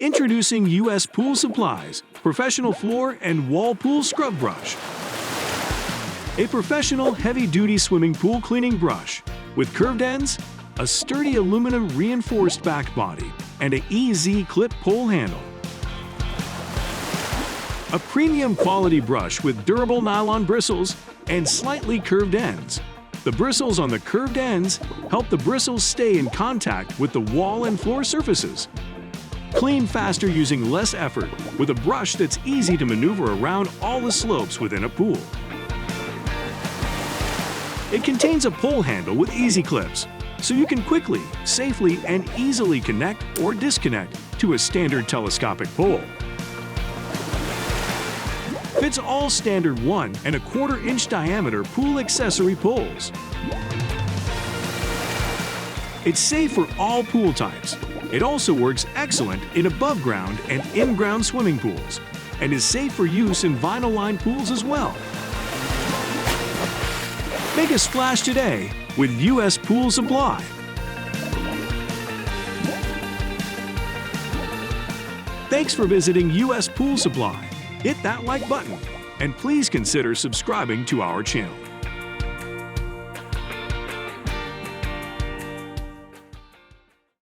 Introducing U.S. Pool Supplies Professional Floor and Wall Pool Scrub Brush. A professional heavy-duty swimming pool cleaning brush with curved ends, a sturdy aluminum reinforced back body, and a EZ clip pole handle. A premium quality brush with durable nylon bristles and slightly curved ends. The bristles on the curved ends help the bristles stay in contact with the wall and floor surfaces. Clean faster using less effort with a brush that's easy to maneuver around all the slopes within a pool. It contains a pole handle with easy clips, so you can quickly, safely, and easily connect or disconnect to a standard telescopic pole. Fits all standard 1 1/4 inch diameter pool accessory poles. It's safe for all pool types. It also works excellent in above-ground and in-ground swimming pools, and is safe for use in vinyl-lined pools as well. Make a splash today with U.S. Pool Supply. Thanks for visiting U.S. Pool Supply. Hit that like button, and please consider subscribing to our channel.